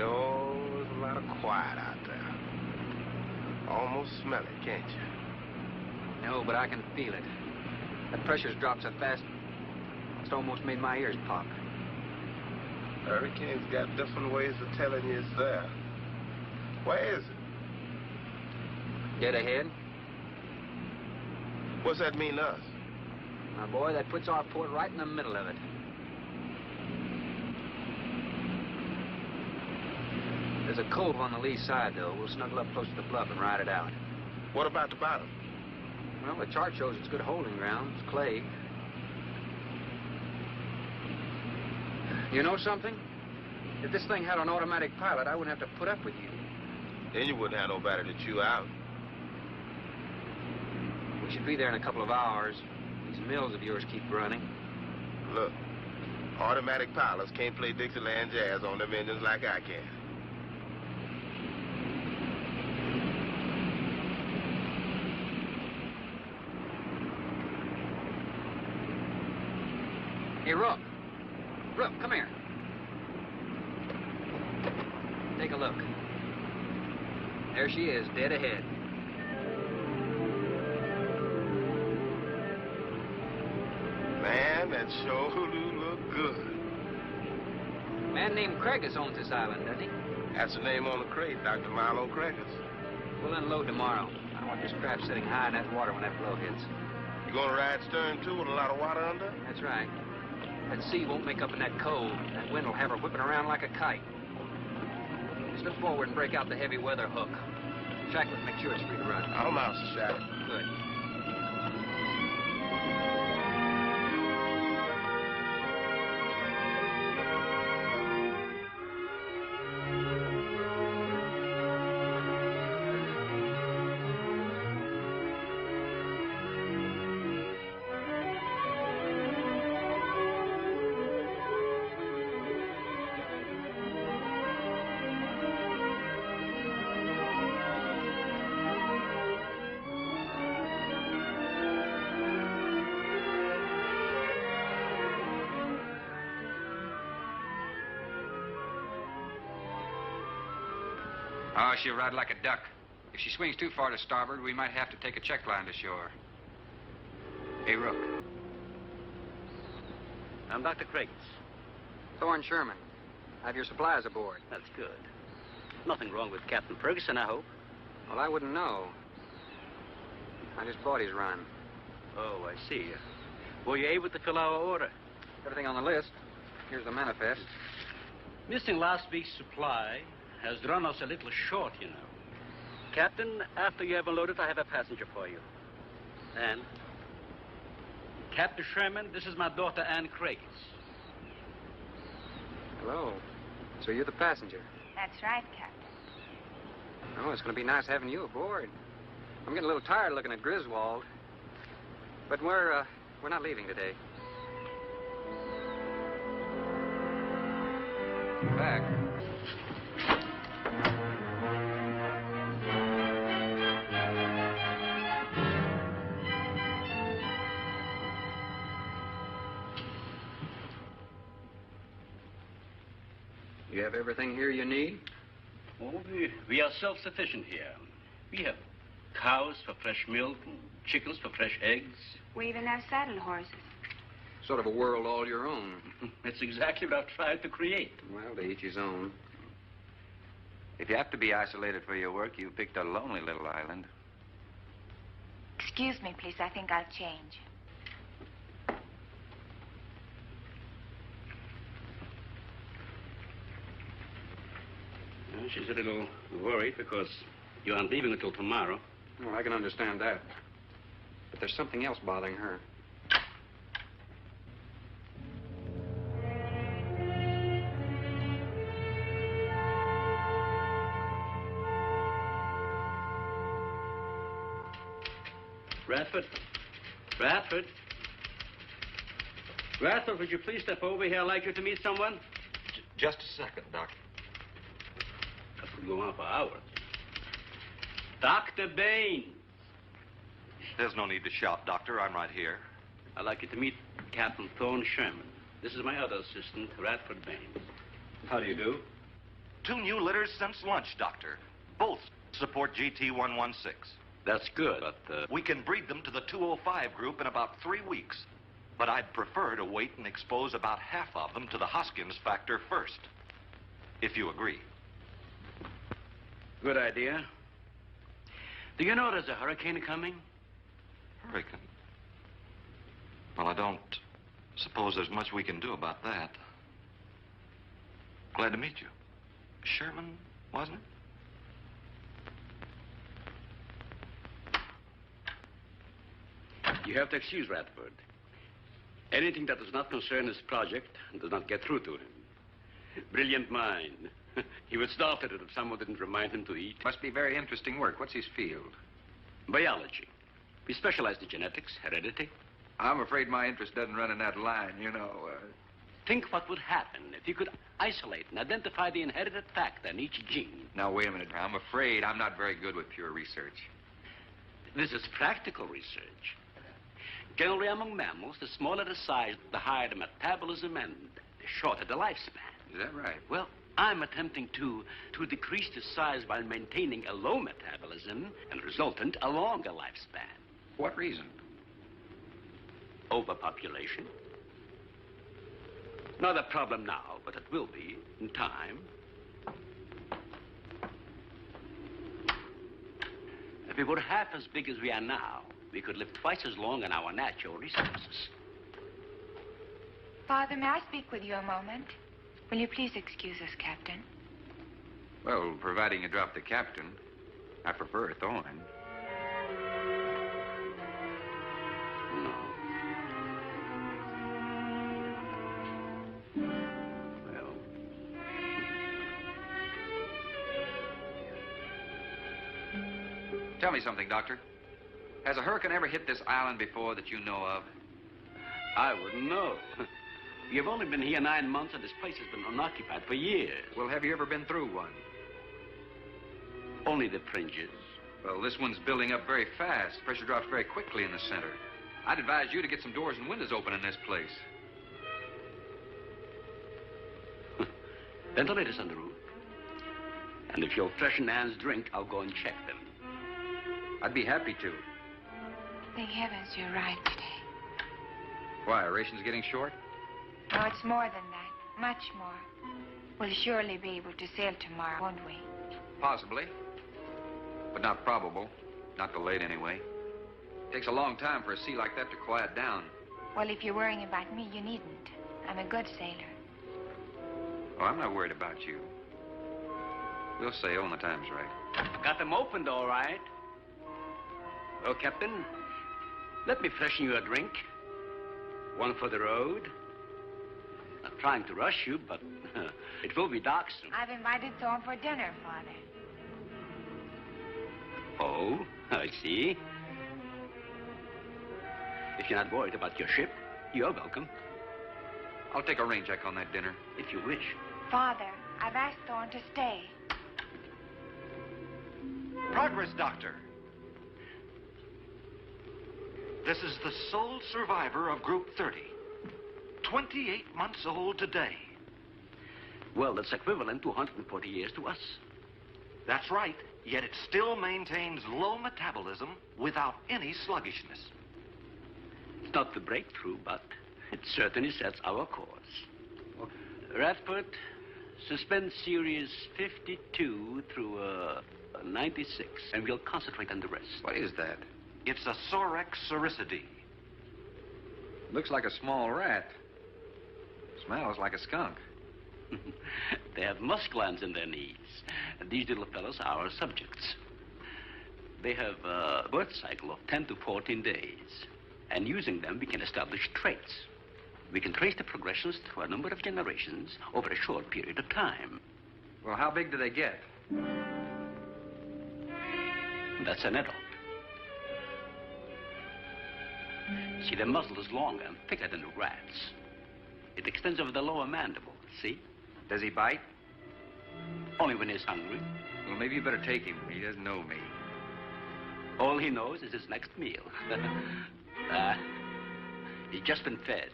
Oh, there's a lot of quiet out there. Almost smell it, can't you? No, but I can feel it. That pressure's dropped so fast, it's almost made my ears pop. Hurricane's got different ways of telling you it's there. Where is it? Dead ahead. What's that mean to us? My boy, that puts our port right in the middle of it. There's a cove on the lee side, though. We'll snuggle up close to the bluff and ride it out. What about the bottom? Well, the chart shows it's good holding ground. It's clay. You know something? If this thing had an automatic pilot, I wouldn't have to put up with you. Then you wouldn't have nobody to chew out. We should be there in a couple of hours. These mills of yours keep running. Look, automatic pilots can't play Dixieland jazz on them engines like I can. Hey, Rook. Rook, come here. Take a look. There she is, dead ahead. Man, that sure do look good. A man named Craigis owns this island, doesn't he? That's the name on the crate, Dr. Milo Craigis. We'll unload tomorrow. I don't want this craft sitting high in that water when that blow hits. You gonna ride stern, too, with a lot of water under? That's right. That sea won't make up in that cove. That wind will have her whipping around like a kite. Slip forward and break out the heavy weather hook. Shackle it, make sure it's free to run. I'm out, Shackle. Good. Oh, she'll ride like a duck. If she swings too far to starboard, we might have to take a check line to shore. Hey, Rook. I'm Dr. Craigis. Thorne Sherman. I have your supplies aboard. That's good. Nothing wrong with Captain Ferguson, I hope. Well, I wouldn't know. I just bought his run. Oh, I see. Were you able to fill our order? Everything on the list. Here's the manifest. Missing last week's supply has run us a little short, you know. Captain, after you have unloaded, I have a passenger for you. Anne. Captain Sherman, this is my daughter, Anne Craigis. Hello. So you're the passenger? That's right, Captain. Oh, it's going to be nice having you aboard. I'm getting a little tired looking at Griswold. But we're not leaving today. Back. You have everything here you need? Oh, we are self-sufficient here. We have cows for fresh milk and chickens for fresh eggs. We even have saddle horses. Sort of a world all your own. That's exactly what I've tried to create. Well, to each his own. If you have to be isolated for your work, you picked a lonely little island. Excuse me, please. I think I'll change. Well, she's a little worried because you aren't leaving until tomorrow. Well, I can understand that. But there's something else bothering her. Radford? Radford? Radford, would you please step over here? I'd like you to meet someone. Just a second, Doctor. That could go on for hours. Dr. Baines. There's no need to shout, Doctor. I'm right here. I'd like you to meet Captain Thorne Sherman. This is my other assistant, Radford Baines. How do you do? 2 new litters since lunch, Doctor. Both support GT116. That's good, but... We can breed them to the 205 group in about 3 weeks. But I'd prefer to wait and expose about half of them to the Hoskins factor first. If you agree. Good idea. Do you know there's a hurricane coming? Hurricane? Well, I don't suppose there's much we can do about that. Glad to meet you. Sherman, wasn't it? You have to excuse Radford. Anything that does not concern his project does not get through to him. Brilliant mind. He would starve at it if someone didn't remind him to eat. Must be very interesting work. What's his field? Biology. We specialize in genetics, heredity. I'm afraid my interest doesn't run in that line, you know. Think what would happen if you could isolate and identify the inherited factor in each gene. Now, wait a minute. I'm afraid I'm not very good with pure research. This is practical research. Generally, among mammals, the smaller the size, the higher the metabolism and the shorter the lifespan. Is that right? Well, I'm attempting to decrease the size while maintaining a low metabolism and resultant a longer lifespan. What reason? Overpopulation. Not a problem now, but it will be in time. If we were half as big as we are now, we could live twice as long on our natural resources. Father, may I speak with you a moment? Will you please excuse us, Captain? Well, providing you drop the captain, I prefer Thorne. No. Well. Tell me something, Doctor. Has a hurricane ever hit this island before that you know of? I wouldn't know. You've only been here 9 months, and this place has been unoccupied for years. Well, have you ever been through one? Only the fringes. Well, this one's building up very fast. Pressure drops very quickly in the center. I'd advise you to get some doors and windows open in this place. Ventilators on the roof. And if you'll freshen Anne's drink, I'll go and check them. I'd be happy to. Thank heavens you're right today. Why, are rations getting short? No, it's more than that. Much more. We'll surely be able to sail tomorrow, won't we? Possibly. But not probable. Not delayed, anyway. It takes a long time for a sea like that to quiet down. Well, if you're worrying about me, you needn't. I'm a good sailor. Oh, I'm not worried about you. We'll sail when the time's right. Got them opened, all right. Well, Captain, let me freshen you a drink. One for the road. Not trying to rush you, but it will be dark soon. I've invited Thorne for dinner, Father. Oh, I see. If you're not worried about your ship, you're welcome. I'll take a rain check on that dinner. If you wish. Father, I've asked Thorne to stay. Progress, Doctor. This is the sole survivor of Group 30. 28 months old today. Well, that's equivalent to 140 years to us. That's right. Yet it still maintains low metabolism without any sluggishness. It's not the breakthrough, but it certainly sets our course. Radford, suspend series 52 through 96, and we'll concentrate on the rest. What is that? It's a Sorex cericidae. Looks like a small rat. Smells like a skunk. They have musk glands in their knees. And these little fellows are our subjects. They have a birth cycle of 10 to 14 days. And using them, we can establish traits. We can trace the progressions through a number of generations over a short period of time. Well, how big do they get? That's an adult. See, the muzzle is longer and thicker than the rat's. It extends over the lower mandible, see? Does he bite? Only when he's hungry. Well, maybe you better take him. He doesn't know me. All he knows is his next meal. He's just been fed.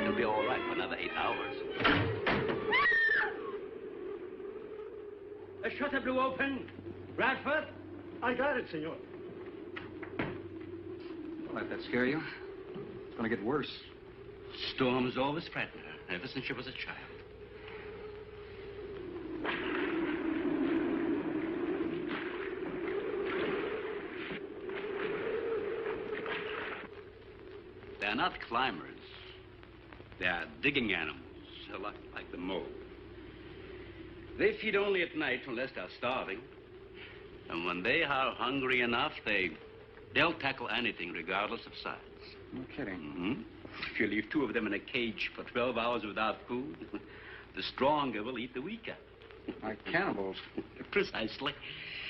It'll be all right for another 8 hours. A shutter blew open. Radford? I got it, senor. Don't let that scare you. It's going to get worse. Storms always frighten her, ever since she was a child. They're not climbers. They are digging animals, a lot like the mole. They feed only at night unless they're starving. And when they are hungry enough, they'll tackle anything regardless of size. No kidding. Mm-hmm. If you leave two of them in a cage for 12 hours without food, the stronger will eat the weaker. Like cannibals. Precisely.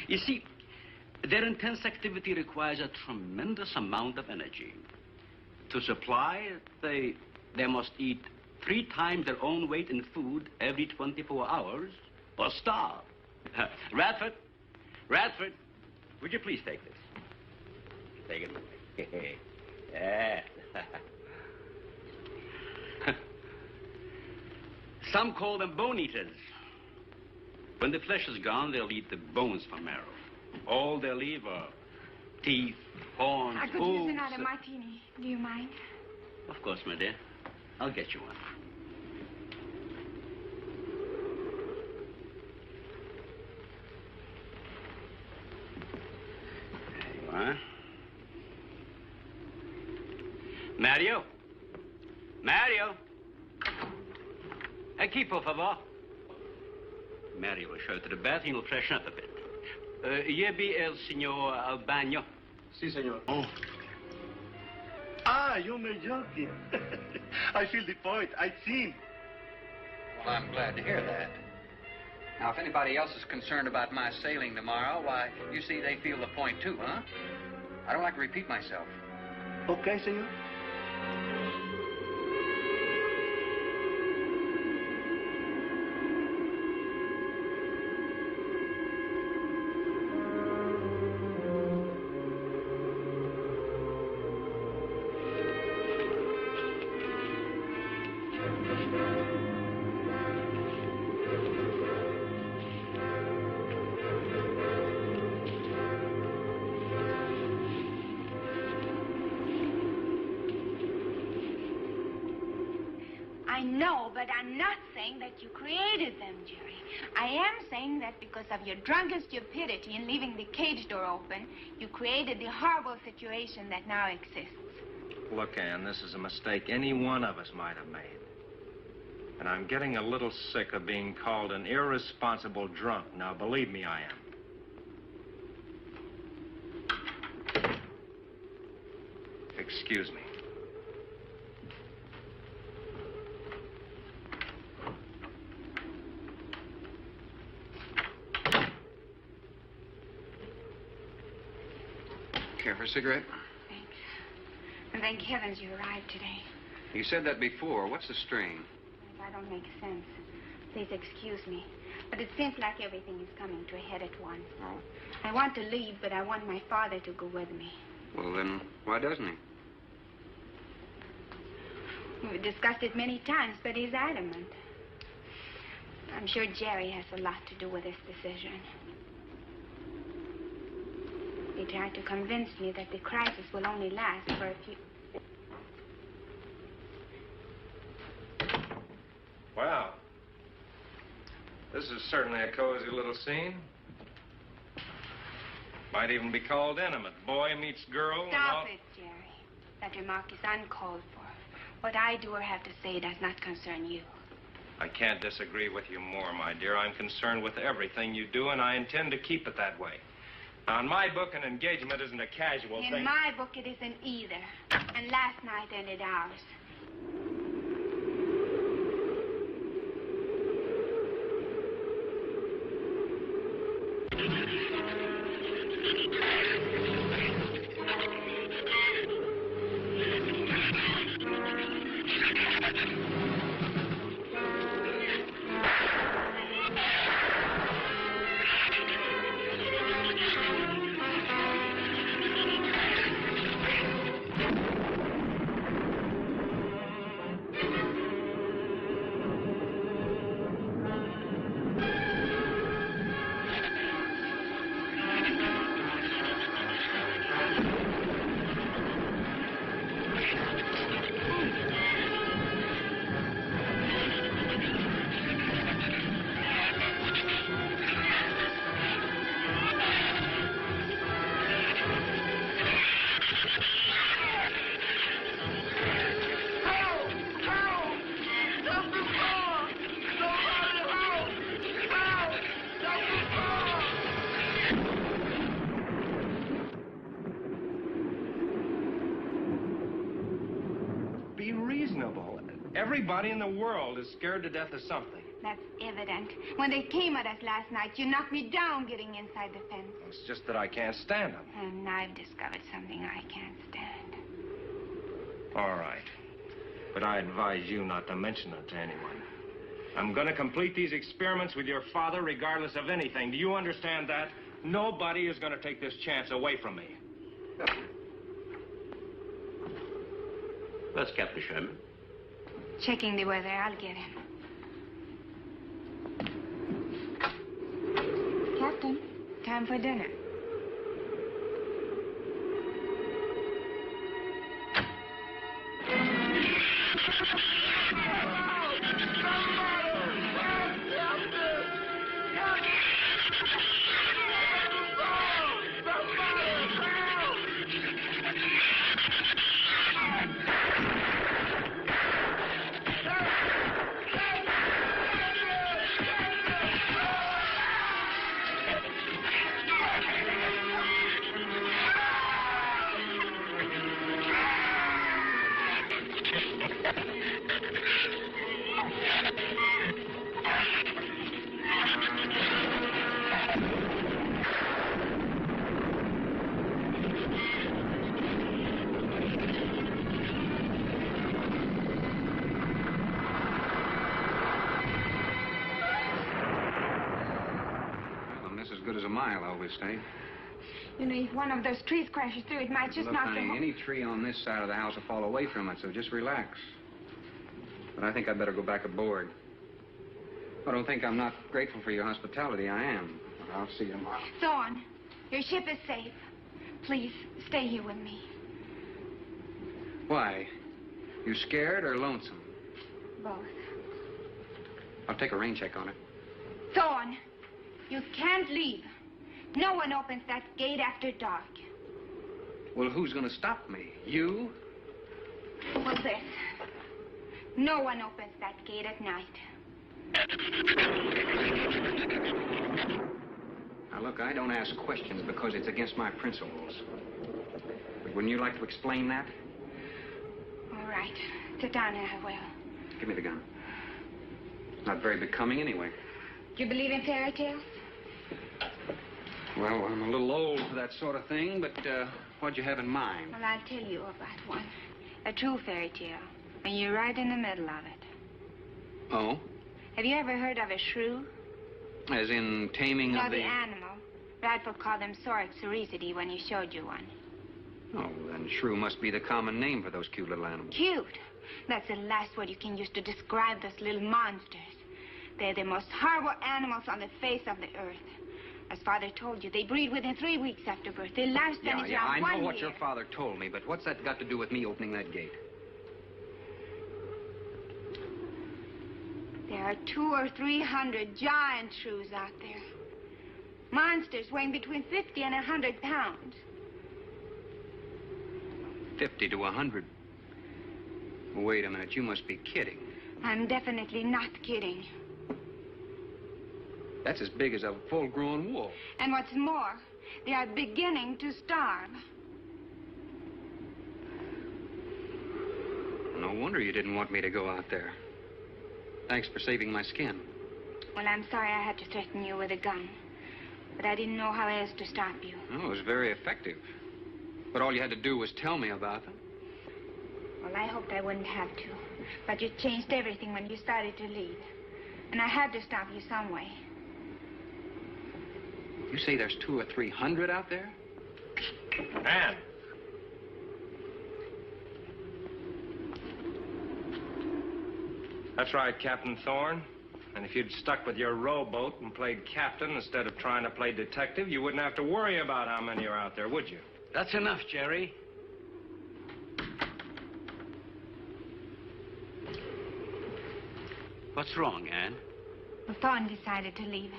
You see, their intense activity requires a tremendous amount of energy. To supply it, they must eat 3 times their own weight in food every 24 hours or starve. Radford, would you please take this? Take it away. Yeah. Some call them bone eaters. When the flesh is gone, they'll eat the bones for marrow. All they'll leave are teeth, horns, I could use another martini. Do you mind? Of course, my dear. I'll get you one. There you are. Mario? Aquí, por favor. Mario will show you to the bath and he'll freshen up a bit. Yebi el señor al baño. Si, senor. Oh. Ah, you're joking. I feel the point. I see. Well, I'm glad to hear that. Now, if anybody else is concerned about my sailing tomorrow, why, you see, they feel the point too, huh? I don't like to repeat myself. Okay, senor. I know, but I'm not saying that you created them, Jerry. I am saying that because of your drunken stupidity in leaving the cage door open, you created the horrible situation that now exists. Look, Ann, this is a mistake any one of us might have made. And I'm getting a little sick of being called an irresponsible drunk. Now, believe me, I am. Excuse me. Care for a cigarette? Thanks. And thank heavens you arrived today. You said that before. What's the strain? If I don't make sense, please excuse me. But it seems like everything is coming to a head at once. Oh? I want to leave, but I want my father to go with me. Well, then, why doesn't he? We've discussed it many times, but he's adamant. I'm sure Jerry has a lot to do with this decision. He tried to convince me that the crisis will only last for a few... Wow. This is certainly a cozy little scene. Might even be called intimate. Boy meets girl and all... Stop it, Jerry. That remark is uncalled for. What I do or have to say does not concern you. I can't disagree with you more, my dear. I'm concerned with everything you do, and I intend to keep it that way. Now, in my book, an engagement isn't a casual thing. In my book, it isn't either. And last night ended ours. unbelievable. Everybody in the world is scared to death of something. That's evident. When they came at us last night, you knocked me down getting inside the fence. It's just that I can't stand them. And I've discovered something I can't stand. All right. But I advise you not to mention it to anyone. I'm going to complete these experiments with your father regardless of anything. Do you understand that? Nobody is going to take this chance away from me. That's Captain Sherman. Checking the weather. I'll get him. Captain, time for dinner. Stay. You know, if one of those trees crashes through, it might just Look, knock the honey, whole... any tree on this side of the house will fall away from it, so just relax. But I think I'd better go back aboard. I don't think I'm not grateful for your hospitality. I am. I'll see you tomorrow. Thorne, your ship is safe. Please, stay here with me. Why? You scared or lonesome? Both. I'll take a rain check on it. Thorne, you can't leave. No one opens that gate after dark. Well, who's going to stop me? You? Well, this. No one opens that gate at night. Now, look, I don't ask questions because it's against my principles. But wouldn't you like to explain that? All right. Sit down and I will. Give me the gun. Not very becoming anyway. Do you believe in fairy tales? Well, I'm a little old for that sort of thing, but what'd you have in mind? Well, I'll tell you about one. A true fairy tale. And you're right in the middle of it. Oh? Have you ever heard of a shrew? As in taming No, of the animal. Radford called them Sorixoricidae when you showed you one. Oh, then shrew must be the common name for those cute little animals. Cute. That's the last word you can use to describe those little monsters. They're the most horrible animals on the face of the earth. As Father told you, they breed within 3 weeks after birth. Their lifespan is around 1 I know year. what your father told me, but what's that got to do with me opening that gate? There are 200 or 300 giant shrews out there. Monsters weighing between 50 and 100 pounds. 50 to 100. Wait a minute, you must be kidding. I'm definitely not kidding. That's as big as a full-grown wolf. And what's more, they are beginning to starve. No wonder you didn't want me to go out there. Thanks for saving my skin. Well, I'm sorry I had to threaten you with a gun. But I didn't know how else to stop you. Oh, it was very effective. But all you had to do was tell me about them. Well, I hoped I wouldn't have to. But you changed everything when you started to leave. And I had to stop you some way. You say there's 200 or 300 out there? Anne. That's right, Captain Thorne. And if you'd stuck with your rowboat and played captain instead of trying to play detective, you wouldn't have to worry about how many are out there, would you? That's enough, Jerry. What's wrong, Anne? Well, Thorne decided to leave.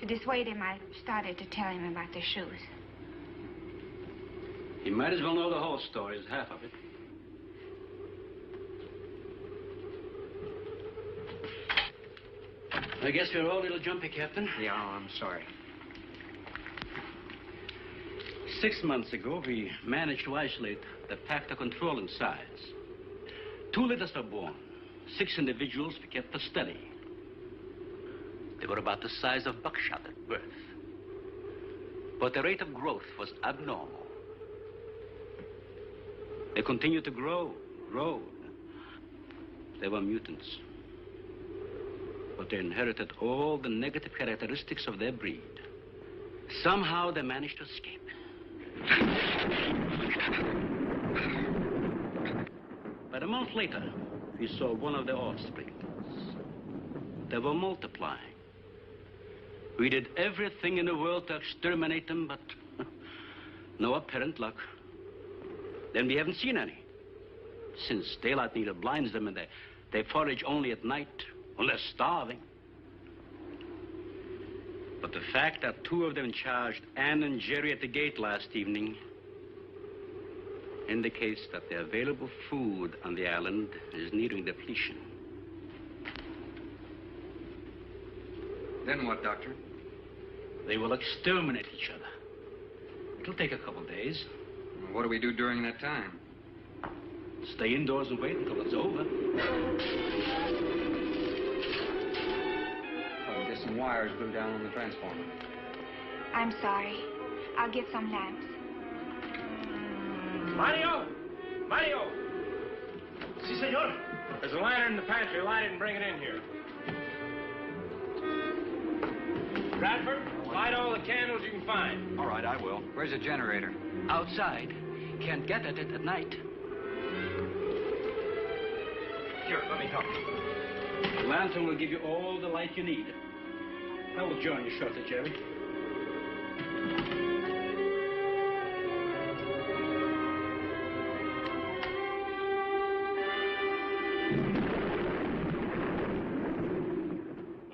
To dissuade him, I started to tell him about the shoes. He might as well know the whole story as half of it. I guess we're all a little jumpy, Captain. Yeah, I'm sorry. 6 months ago, we managed to isolate the factor controlling size. two litters were born. 6 individuals we kept for study. They were about the size of buckshot at birth. But the rate of growth was abnormal. They continued to grow. They were mutants. But they inherited all the negative characteristics of their breed. Somehow they managed to escape. But a month later, we saw one of their offspring. They were multiplying. We did everything in the world to exterminate them, but no apparent luck. Then we haven't seen any. Since daylight neither blinds them and they forage only at night, when they're starving. But the fact that 2 of them charged Ann and Jerry at the gate last evening indicates that the available food on the island is nearing depletion. Then what, Doctor? They will exterminate each other. It'll take a couple days. What do we do during that time? Stay indoors and wait until it's over. Oh, get some wires glued down on the transformer. I'm sorry. I'll get some lamps. Mario! Mario! Si, senor. There's a lantern in the pantry. Light it and bring it in here. Bradford, light all the candles you can find. All right, I will. Where's the generator? Outside. Can't get at it at night. Here, let me help you. The lantern will give you all the light you need. I will join you shortly, Jerry.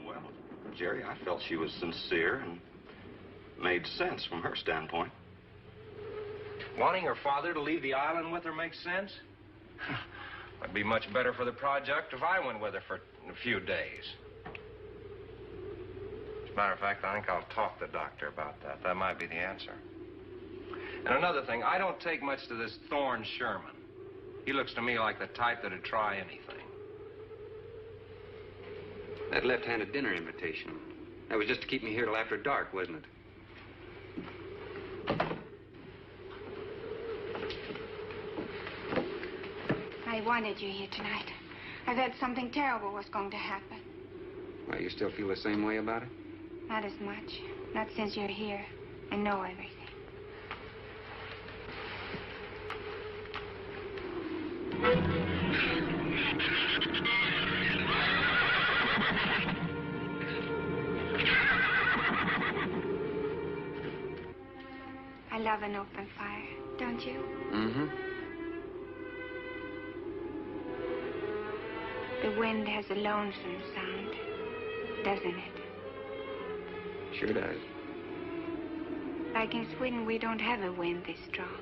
Well, Jerry, I felt she was sincere and made sense from her standpoint. Wanting her father to leave the island with her makes sense? It'd be much better for the project if I went with her for a few days. As a matter of fact, I think I'll talk to the doctor about that. That might be the answer. And another thing, I don't take much to this Thorne Sherman. He looks to me like the type that'd try anything. That left-handed dinner invitation. That was just to keep me here till after dark, wasn't it? I wanted you here tonight. I thought something terrible was going to happen. Well, you still feel the same way about it? Not as much. Not since you're here and know everything. I love an open fire, don't you? Mm-hmm. The wind has a lonesome sound, doesn't it? Sure does. Like in Sweden, we don't have a wind this strong.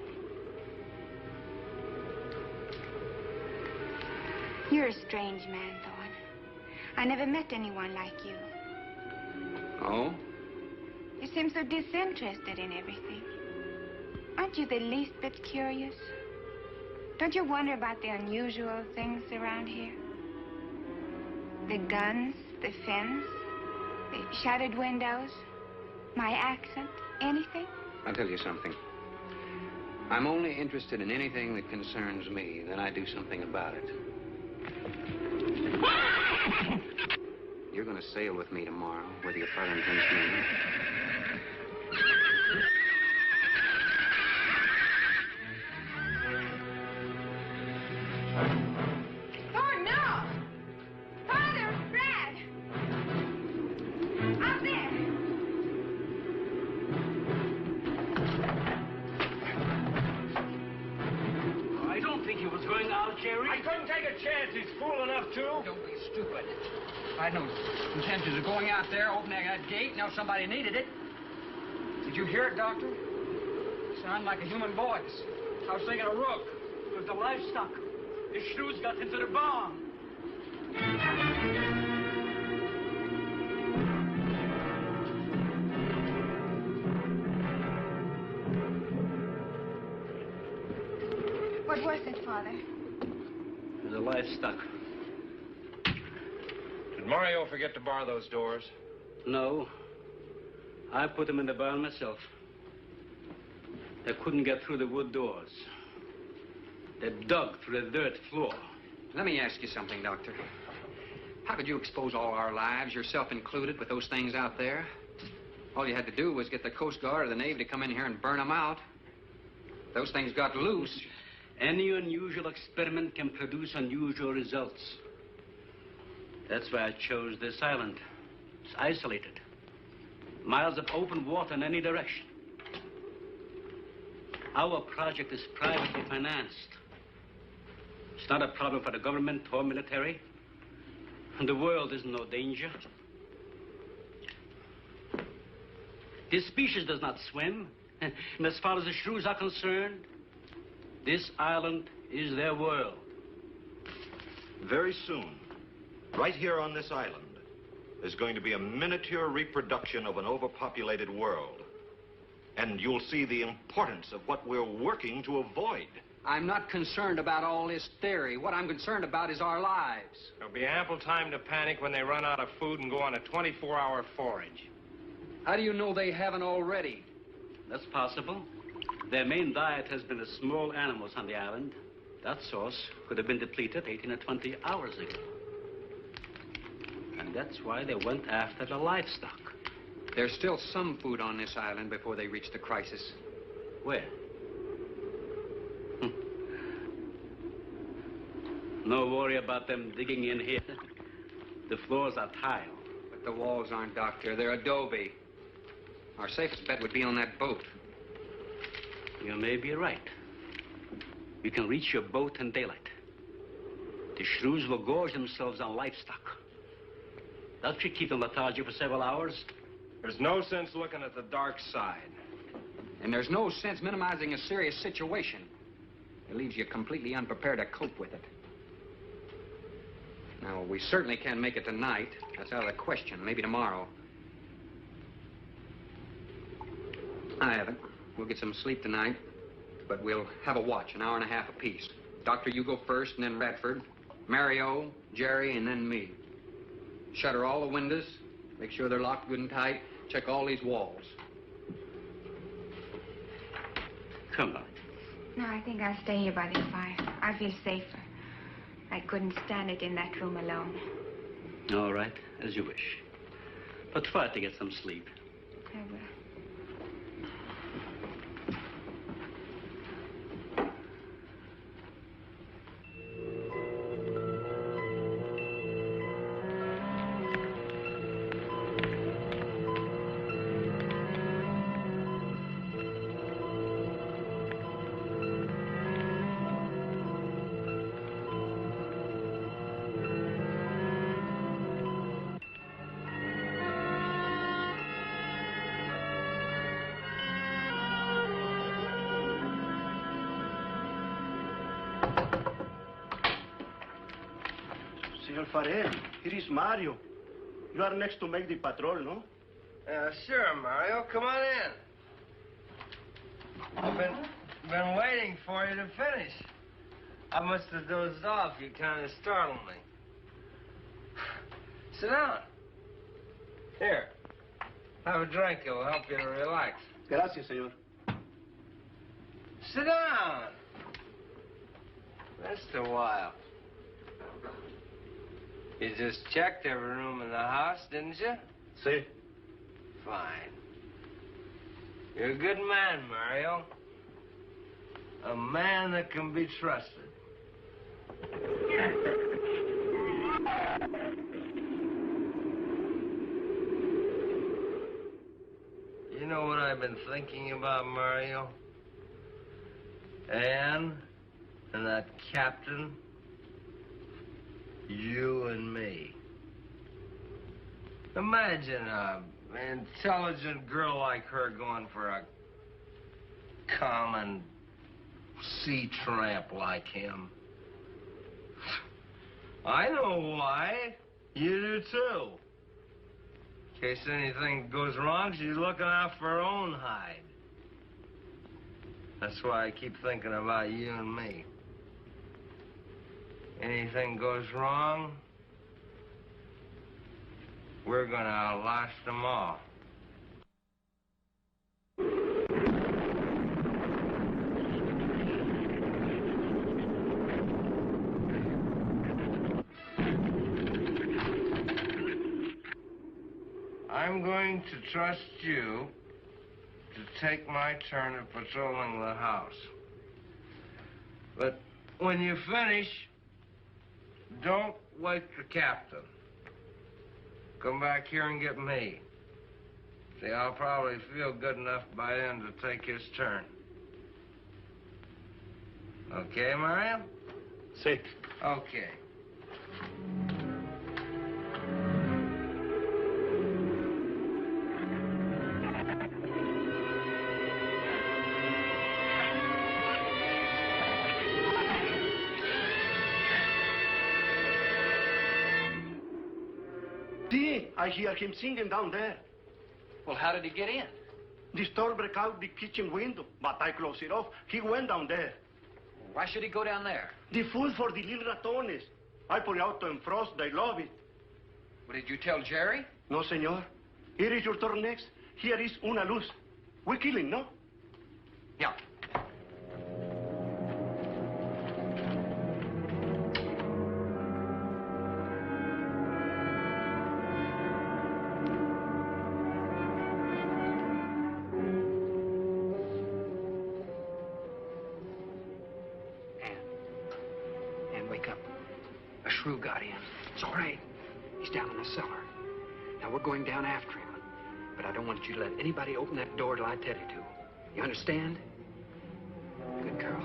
You're a strange man, Thorne. I never met anyone like you. Oh? You seem so disinterested in everything. Aren't you the least bit curious? Don't you wonder about the unusual things around here? The guns, the fence, the shattered windows, my accent, anything? I'll tell you something. I'm only interested in anything that concerns me, then I do something about it. You're going to sail with me tomorrow, whether your father intends to or not. Thorne, no! Father, Brad! Out there! I don't think he was going out, Jerry. I couldn't take a chance. He's fool enough to. Don't be stupid. I had no intentions of going out there, opening that gate. Know somebody needed it. Did you hear it, Doctor? Sounded like a human voice. I was thinking of Rook. It was the livestock. The Shrews got into the barn. What was it, Father? The livestock. Did Mario forget to bar those doors? No. I put them in the barn myself. They couldn't get through the wood doors. They dug through the dirt floor. Let me ask you something, Doctor. How could you expose all our lives, yourself included, with those things out there? All you had to do was get the Coast Guard or the Navy to come in here and burn them out. Those things got loose. Any unusual experiment can produce unusual results. That's why I chose this island. It's isolated. Miles of open water in any direction. Our project is privately financed. It's not a problem for the government or military. And the world is in no danger. This species does not swim. And as far as the Shrews are concerned, this island is their world. Very soon, right here on this island, there's going to be a miniature reproduction of an overpopulated world. And you'll see the importance of what we're working to avoid. I'm not concerned about all this theory. What I'm concerned about is our lives. There'll be ample time to panic when they run out of food and go on a 24-hour forage. How do you know they haven't already? That's possible. Their main diet has been the small animals on the island. That source could have been depleted 18 or 20 hours ago. And that's why they went after the livestock. There's still some food on this island before they reach the crisis. Where? No worry about them digging in here. The floors are tile. But the walls aren't, Doctor. They're adobe. Our safest bet would be on that boat. You may be right. You can reach your boat in daylight. The Shrews will gorge themselves on livestock. That should keep them lethargic for several hours. There's no sense looking at the dark side. And there's no sense minimizing a serious situation. It leaves you completely unprepared to cope with it. Now, we certainly can't make it tonight. That's out of the question. Maybe tomorrow. I haven't. We'll get some sleep tonight, but we'll have a watch, an hour and a half apiece. Doctor, you go first, and then Radford, Mario, Jerry, and then me. Shutter all the windows, make sure they're locked good and tight, check all these walls. Come on. No, I think I'll stay here by the fire. I feel safer. I couldn't stand it in that room alone. All right, as you wish. But try to get some sleep. I will. Senor Farrell, here is Mario. You are next to make the patrol, no? Sure, Mario. Come on in. I've been waiting for you to finish. I must have dozed off. You kind of startled me. Sit down. Here. Have a drink. It'll help you to relax. Gracias, senor. Sit down. Just a while. You just checked every room in the house, didn't you? Sí. Fine. You're a good man, Mario. A man that can be trusted. You know what I've been thinking about, Mario? Anne and that captain. You and me. Imagine an intelligent girl like her going for a common sea tramp like him. I know why. You do too. In case anything goes wrong, she's looking out for her own hide. That's why I keep thinking about you and me. anything goes wrong, we're gonna outlast them all. I'm going to trust you to take my turn of patrolling the house. But when you finish, don't wake the captain. Come back here and get me. See, I'll probably feel good enough by then to take his turn. Okay, Mario? Sí. Okay. See, I hear him singing down there. Well, how did he get in? The store broke out the kitchen window, but I closed it off. He went down there. Why should he go down there? The food for the little ratones. I put it out to frost. They love it. Well, did you tell Jerry? No, senor. Here is your turn next. Here is una luz. We're killing, no? Yeah. Ann, wake up. A shrew got in. It's all right. He's down in the cellar. Now, we're going down after him. But I don't want you to let anybody open that door till I tell you to. You understand? Good girl.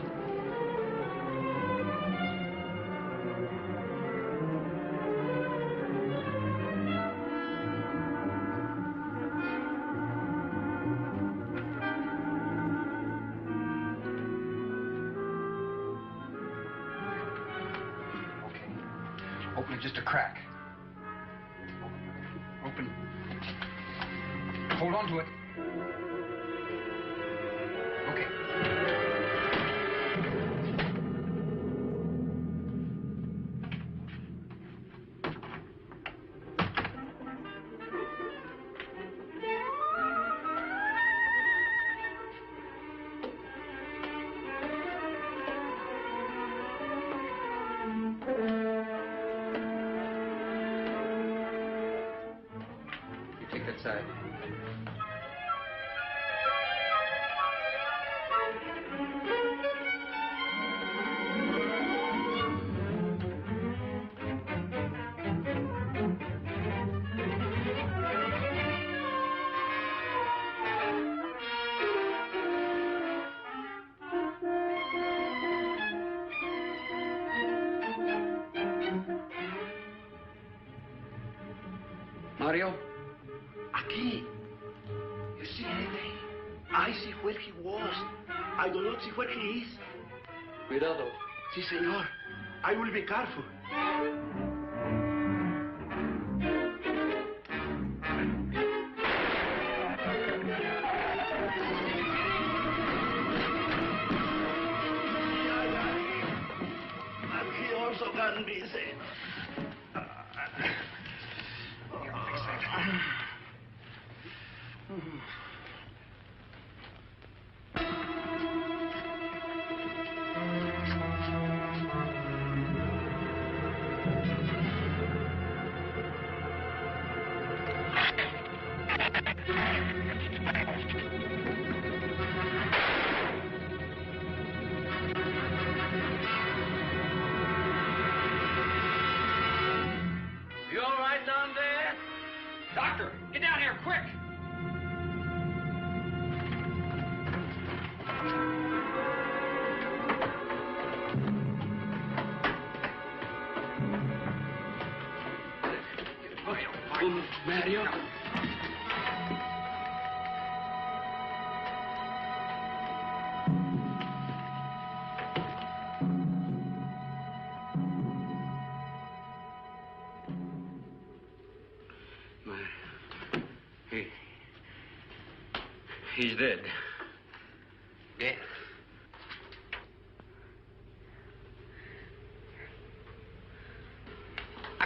Okay. Open it just a crack. Open. Hold on to it. Okay. You take that side. Mario? Aquí. You see anything? I see where he was. I do not see where he is. Cuidado. Si, senor. I will be careful. And he also can be seen. Here, fix that. You all right down there? Doctor, get down here, quick! Mario? He's dead. Dead.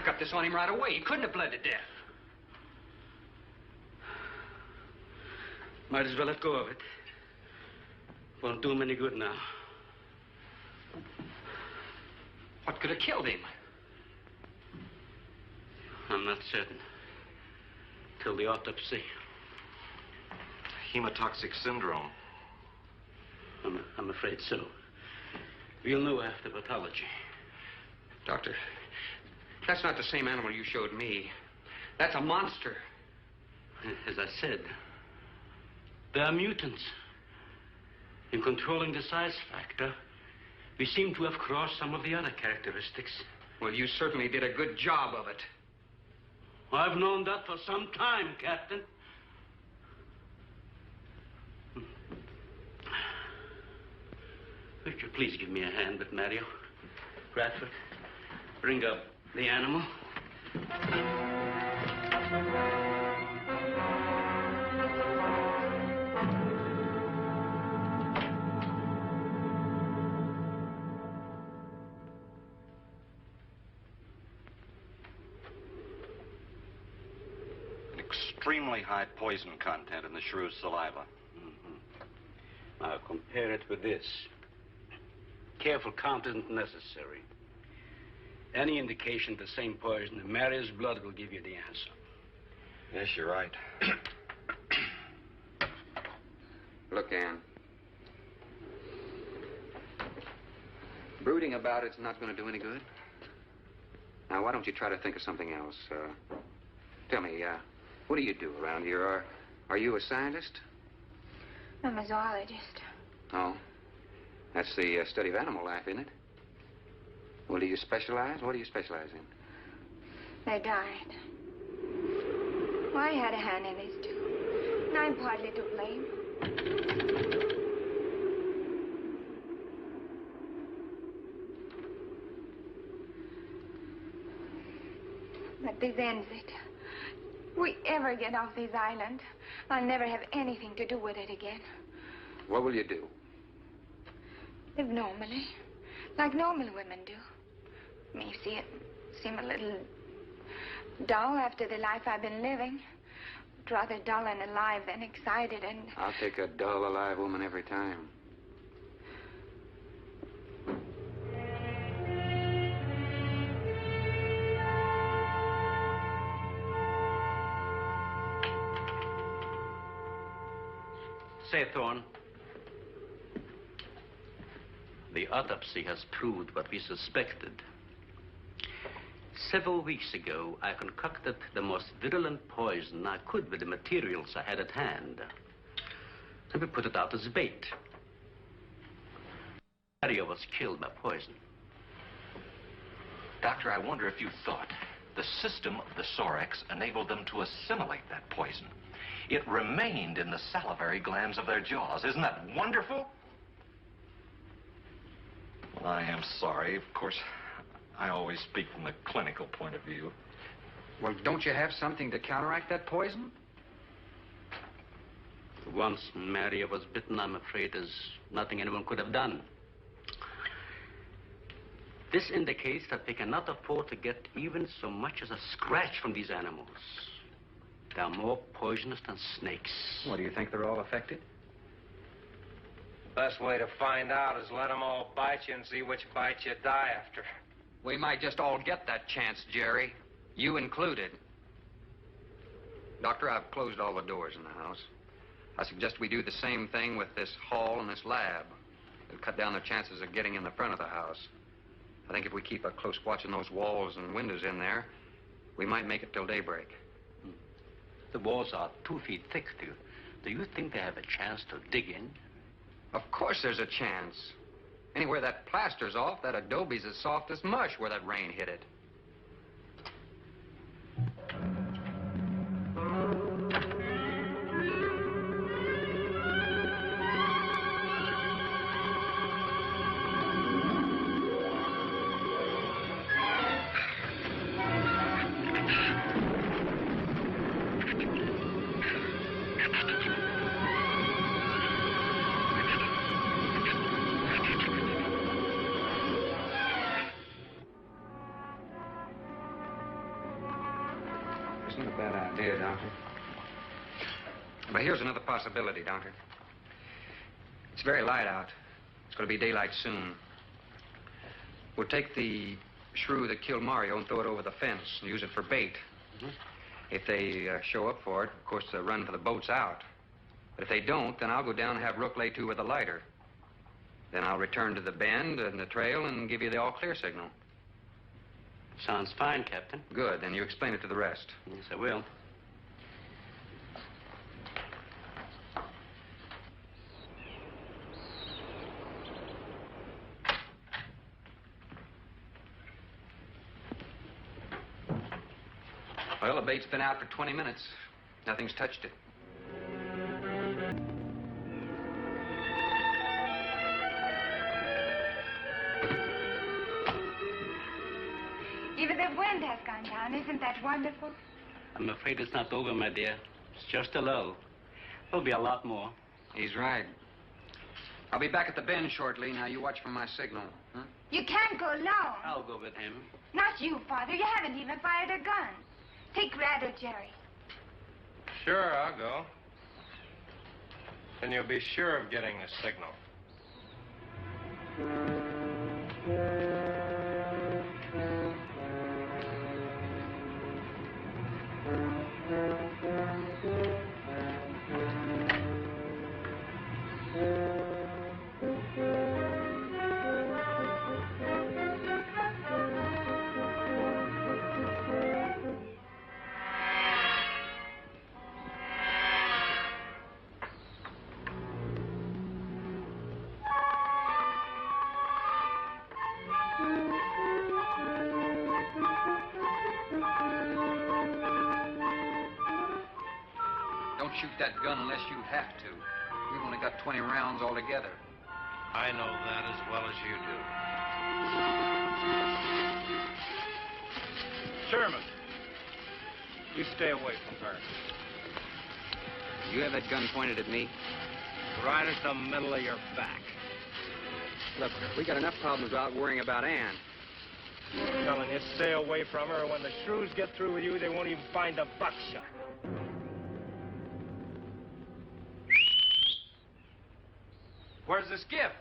I got this on him right away. He couldn't have bled to death. Might as well let go of it. Won't do him any good now. What could have killed him? I'm not certain. Till the autopsy. Hemotoxic syndrome. I'm afraid so. We'll know after pathology. Doctor, that's not the same animal you showed me. That's a monster. As I said, they are mutants. In controlling the size factor, we seem to have crossed some of the other characteristics. Well, you certainly did a good job of it. I've known that for some time, Captain. Would you please give me a hand with Mario? Bradford, bring up the animal. Extremely high poison content in the Shrews' saliva. Now compare it with this. Careful count isn't necessary. Any indication of the same poison in Mario's blood will give you the answer. Yes, you're right. Look, Ann. Brooding about it's not going to do any good. Now, why don't you try to think of something else? Tell me, what do you do around here? Are you a scientist? I'm a zoologist. Oh. That's the study of animal life, isn't it? Well, do you specialize? What do you specialize in? They died. Well, I had a hand in this, too. And I'm partly to blame. But this ends it. If we ever get off this island, I'll never have anything to do with it again. What will you do? Live normally, like normal women do. May seem a little dull after the life I've been living. But rather dull and alive than excited and... I'll take a dull, alive woman every time. Say, Thorne, the autopsy has proved what we suspected. Several weeks ago, I concocted the most virulent poison I could with the materials I had at hand. And we put it out as bait. Mario was killed by poison. Doctor, I wonder if you thought the system of the Sorex enabled them to assimilate that poison. It remained in the salivary glands of their jaws. Isn't that wonderful? Well, I am sorry. Of course, I always speak from the clinical point of view. Well, don't you have something to counteract that poison? Once Mario was bitten, I'm afraid there's nothing anyone could have done. This indicates that we cannot afford to get even so much as a scratch from these animals. They're more poisonous than snakes. What, do you think they're all affected? Best way to find out is let them all bite you and see which bite you die after. We might just all get that chance, Jerry. You included. Doctor, I've closed all the doors in the house. I suggest we do the same thing with this hall and this lab. It'll cut down the chances of getting in the front of the house. I think if we keep a close watch on those walls and windows in there, we might make it till daybreak. The walls are 2 feet thick. Do you think they have a chance to dig in? Of course there's a chance. Anywhere that plaster's off, that adobe's as soft as mush where that rain hit it. It's not a bad idea, Doctor. But here's another possibility, Doctor. It's very light out. It's going to be daylight soon. We'll take the shrew that killed Mario and throw it over the fence and use it for bait. If they show up for it, of course, they'll run for the boats out. But if they don't, then I'll go down and have Rook lay to with a lighter. Then I'll return to the bend and the trail and give you the all-clear signal. Sounds fine, Captain. Good. Then you explain it to the rest. Yes, I will. Well, the bait's been out for 20 minutes. Nothing's touched it. Even the wind has gone down. Isn't that wonderful? I'm afraid it's not over, my dear. It's just a lull. There'll be a lot more. He's right. I'll be back at the bend shortly. Now, you watch for my signal. Huh? You can't go alone. I'll go with him. Not you, Father. You haven't even fired a gun. Take Red or Jerry. Sure, I'll go. Then you'll be sure of getting the signal. Don't shoot that gun unless you have to. We've only got 20 rounds altogether. I know that as well as you do. Sherman, you stay away from her. You have that gun pointed at me? Right at the middle of your back. Look, we got enough problems without worrying about Ann. I'm telling you, stay away from her. When the Shrews get through with you, they won't even find the buckshot. Where's the skiff?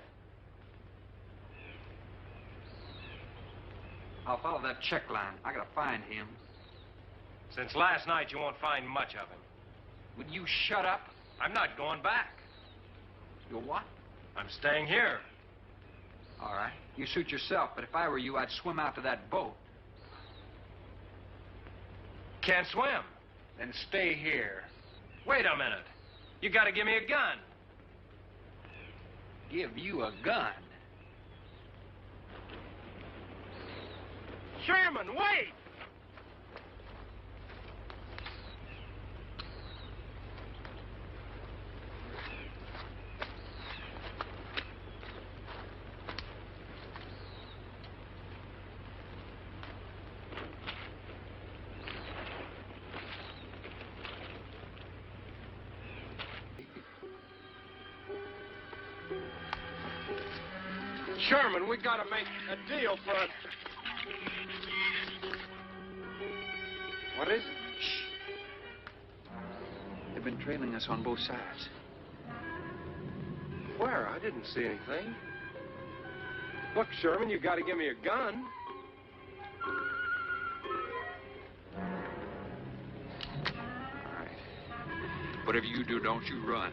I'll follow that check line. I gotta find him. Since last night, you won't find much of him. Would you shut up? I'm not going back. You what? I'm staying here. All right. You suit yourself, but if I were you, I'd swim out to that boat. Can't swim. Then stay here. Wait a minute. You gotta give me a gun. Give you a gun? Sherman, wait! Sherman, we gotta make a deal for it. What is it? Shh. They've been trailing us on both sides. Where? I didn't see anything. Look, Sherman, you gotta give me a gun. All right. Whatever you do, don't you run.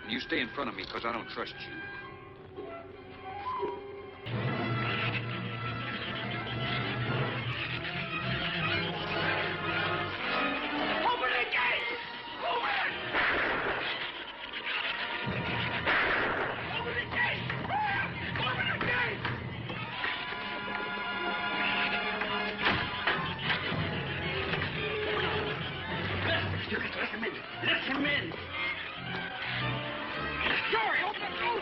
And you stay in front of me, because I don't trust you. Let him in! Hurry, open the door!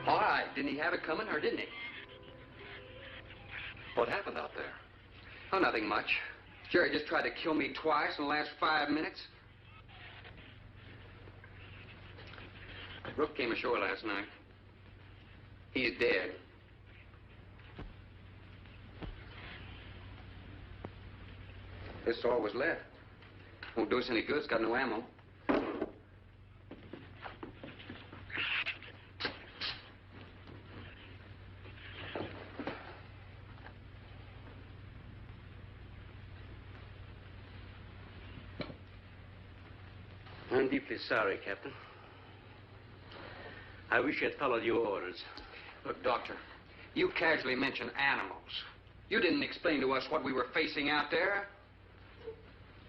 All right. Didn't he have it coming, or didn't he? What happened out there? Oh, nothing much. Jerry just tried to kill me twice in the last 5 minutes. Brooke came ashore last night. He's dead. This is all was left. Won't do us any good. It's got no ammo. I'm deeply sorry, Captain. I wish I had followed your orders. Look, Doctor, you casually mentioned animals. You didn't explain to us what we were facing out there.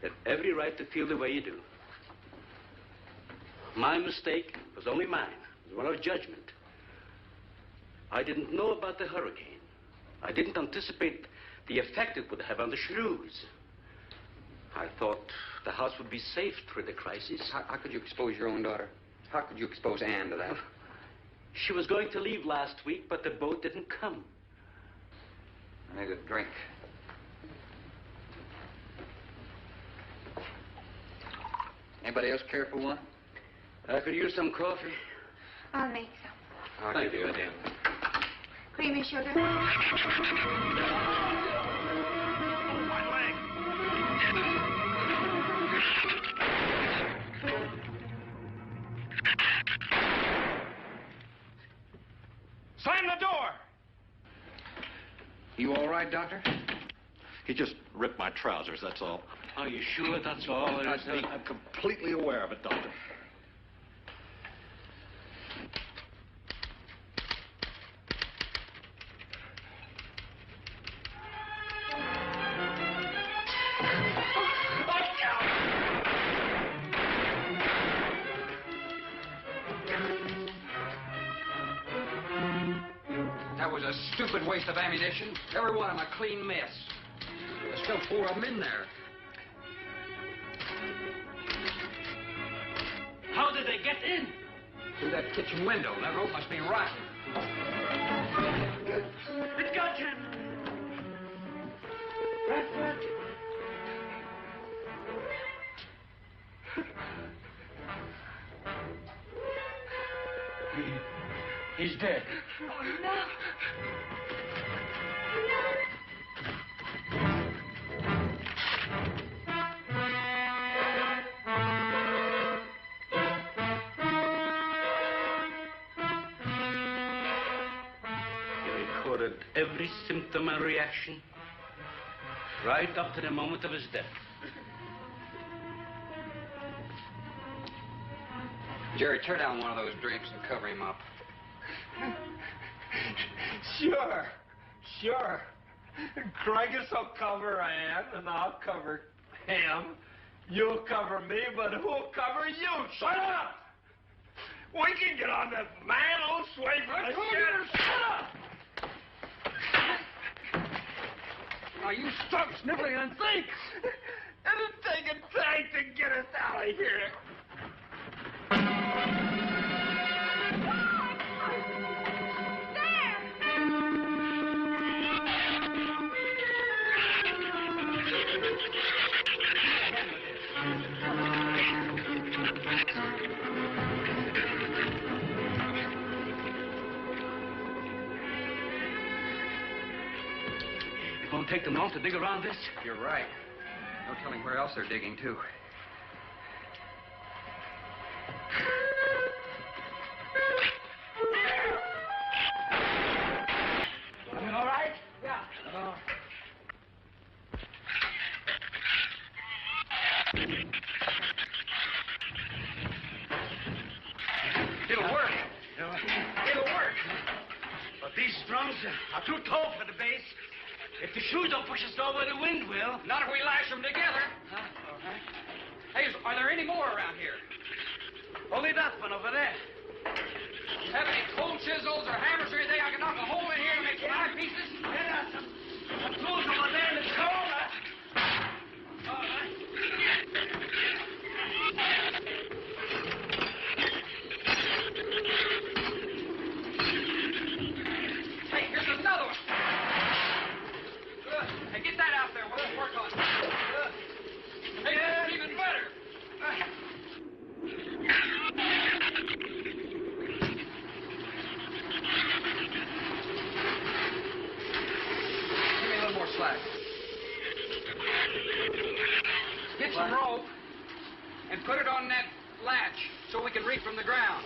You have every right to feel the way you do. My mistake was only mine. It was one of judgment. I didn't know about the hurricane. I didn't anticipate the effect it would have on the Shrews. I thought the house would be safe through the crisis. How could you expose your own daughter? How could you expose Anne to that? She was going to leave last week, but the boat didn't come. I need a drink. Anybody else care for one? I could use some coffee. I'll make some. Thank you, madam. Creamy sugar? Slam the door! You all right, Doctor? He just ripped my trousers, that's all. Are you sure that's all there is? I'm completely aware of it, Doctor. That was a stupid waste of ammunition. Every one of them a clean mess. There's still 4 of them in there. How did they get in? Through that kitchen window. That rope must be rotten. It's got you. He's dead. Oh, no. He recorded every symptom and reaction right up to the moment of his death. Jerry, tear down one of those drapes and cover him up. Sure. Craigis will cover Ann, and I'll cover him. You'll cover me, but who'll cover you? Shut up! We can get on that man old sway from the shed. Shut up! Now, you stop sniveling and think! It'll take a tank to get us out of here. It won't take them long to dig around this. You're right. No telling where else they're digging, too. You all right? Yeah. It'll work. It'll work. But these drums are too tall for the base. If the shoes don't push us over, the wind will. Not if we lash them together. Huh? All right. Hey, are there any more around here? Only that one over there. Have any cold chisels or hammers or anything I can knock a hole in here to make 5 pieces? Yeah, some tools over there in the cold. All right. we can reach from the ground.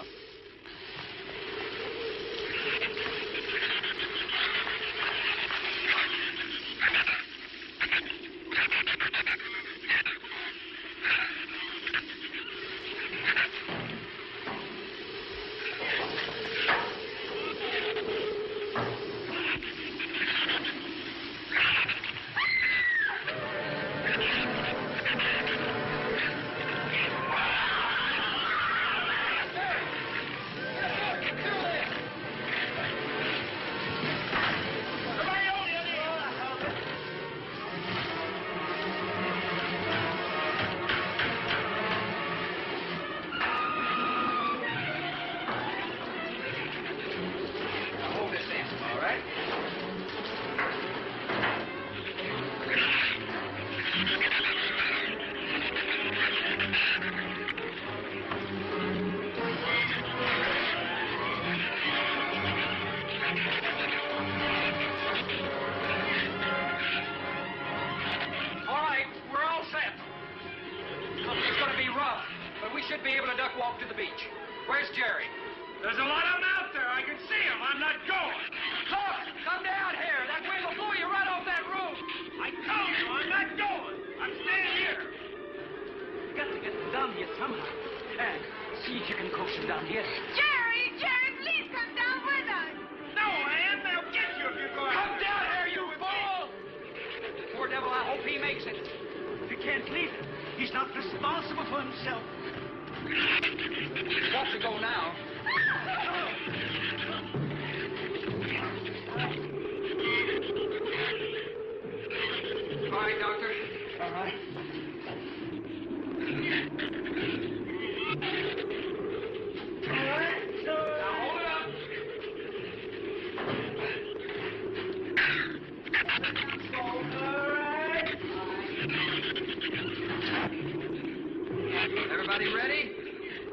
Everybody ready?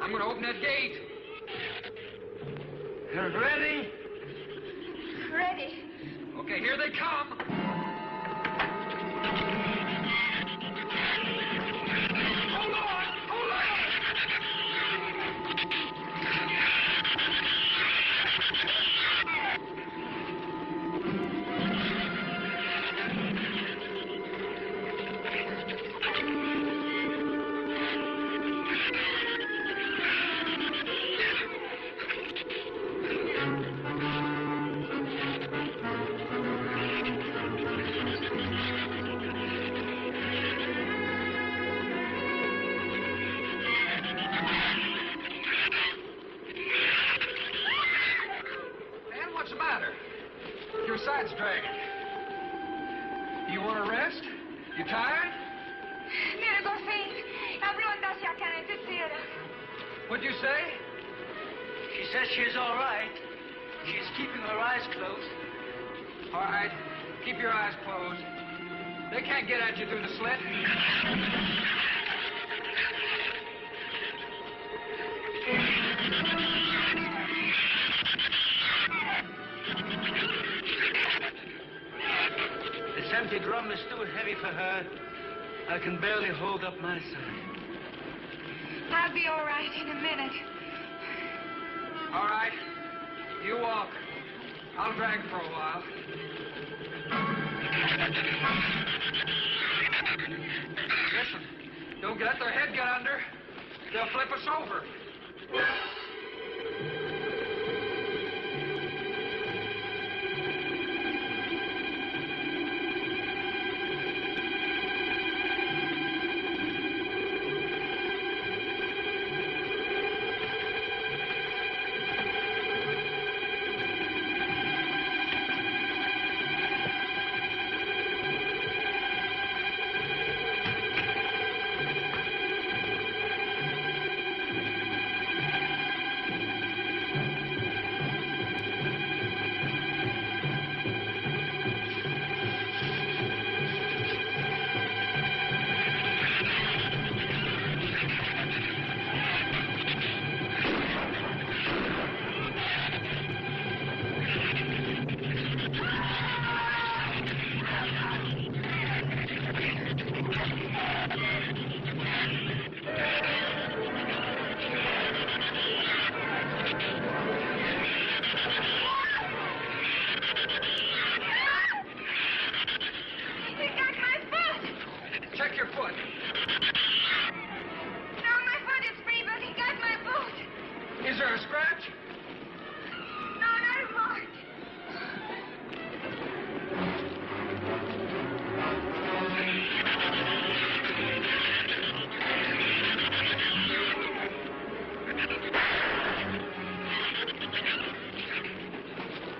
I'm going to open that gate. Ready? Ready. Okay, here they come. Hold on! Hold on! Side's dragging. You want to rest? You tired? What'd you say? She says she's all right. She's keeping her eyes closed. All right. Keep your eyes closed. They can't get at you through the slit. This empty drum is too heavy for her. I can barely hold up my side. I'll be all right in a minute. All right. You walk. I'll drag for a while. Listen, don't let their head get under. They'll flip us over. Is there a scratch? No, not a mark.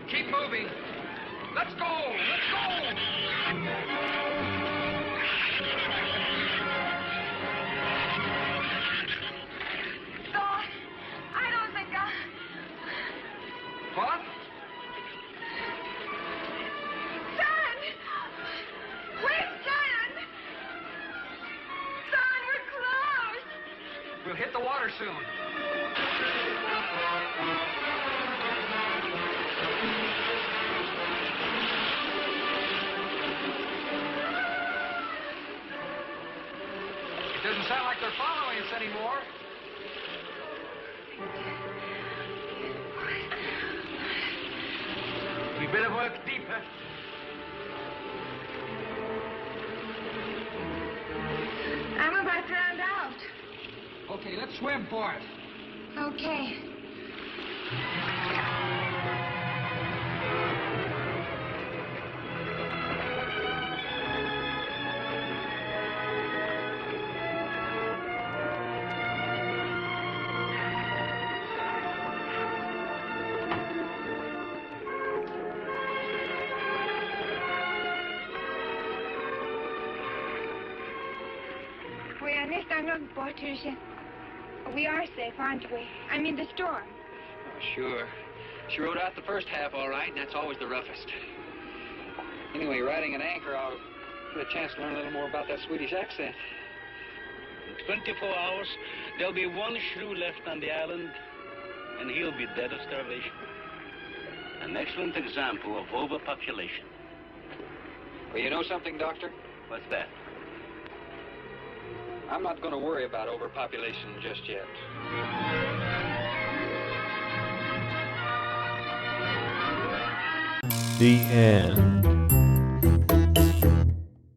Keep moving. Let's go! Let's go! Thorne, I don't think What? Son! Wait, son! Son, we're close! We'll hit the water soon. It doesn't sound like they're following us anymore. We better work deeper. I'm about drowned out. Okay, let's swim for it. Okay. We are safe, aren't we? I mean, the storm. Oh, sure. She rode out the first half all right, and that's always the roughest. Anyway, riding an anchor, I'll get a chance to learn a little more about that Swedish accent. In 24 hours, there'll be one shrew left on the island, and he'll be dead of starvation. An excellent example of overpopulation. Well, you know something, Doctor? What's that? I'm not going to worry about overpopulation just yet. The end.